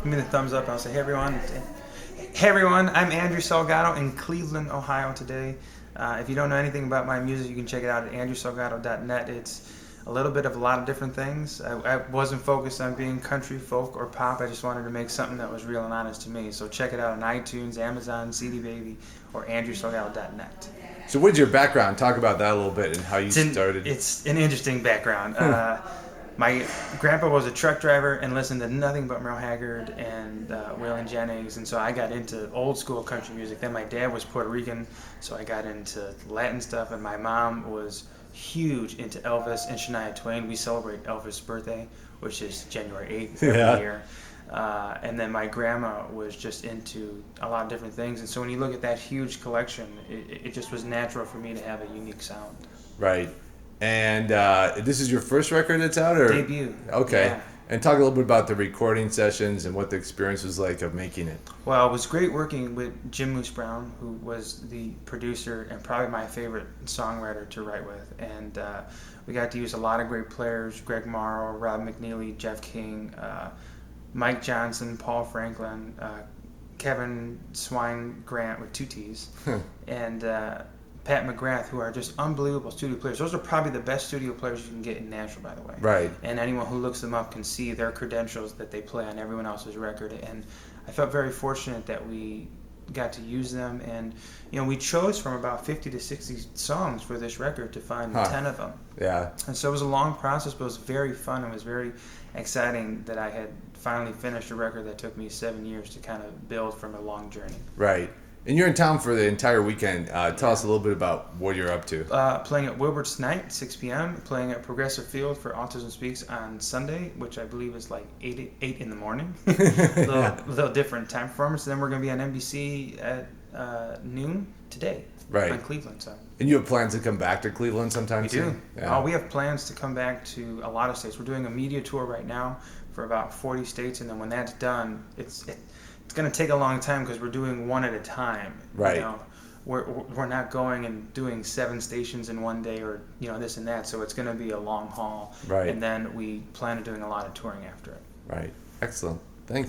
give me the thumbs up. I'll say, hey everyone, I'm Andrew Salgado in Cleveland, Ohio today. If you don't know anything about my music, you can check it out at andrewsalgado.net. It's a little bit of a lot of different things. I wasn't focused on being country, folk, or pop. I just wanted to make something that was real and honest to me. So check it out on iTunes, Amazon, CD Baby, or andrewsalgado.net. So what's your background? Talk about that a little bit and how you started. It's an interesting background. My grandpa was a truck driver and listened to nothing but Merle Haggard and Waylon Jennings, and so I got into old school country music. Then my dad was Puerto Rican, so I got into Latin stuff, and my mom was huge into Elvis and Shania Twain. We celebrate Elvis' birthday, which is January 8th every year. And then my grandma was just into a lot of different things, and so when you look at that huge collection, it just was natural for me to have a unique sound. Right. And this is your first record that's out, or debut? Okay. Yeah. And talk a little bit about the recording sessions and what the experience was like of making it. Well, it was great working with Jim Moose Brown, who was the producer and probably my favorite songwriter to write with. And we got to use a lot of great players: Greg Morrow, Rob McNeely, Jeff King, Mike Johnson, Paul Franklin, Kevin Swine Grant with two T's, and Pat McGrath, who are just unbelievable studio players. Those are probably the best studio players you can get in Nashville, by the way. Right. And anyone who looks them up can see their credentials that they play on everyone else's record. And I felt very fortunate that we got to use them. And, we chose from about 50 to 60 songs for this record to find 10 of them. Yeah. And so it was a long process, but it was very fun. It was very exciting that I had finally finished a record that took me 7 years to kind of build from a long journey. Right. And you're in town for the entire weekend. Tell us a little bit about what you're up to. Playing at Wilbert's tonight, 6 p.m. Playing at Progressive Field for Autism Speaks on Sunday, which I believe is like 8 in the morning. a little different time performance. Then we're going to be on NBC at noon today. Right. On Cleveland. So. And you have plans to come back to Cleveland sometime soon? We do. Yeah. We have plans to come back to a lot of states. We're doing a media tour right now for about 40 states, and then when that's done, it's going to take a long time because we're doing one at a time. Right. We're not going and doing 7 stations in one day or this and that. So it's going to be a long haul. Right. And then we plan on doing a lot of touring after it. Right. Excellent. Thanks.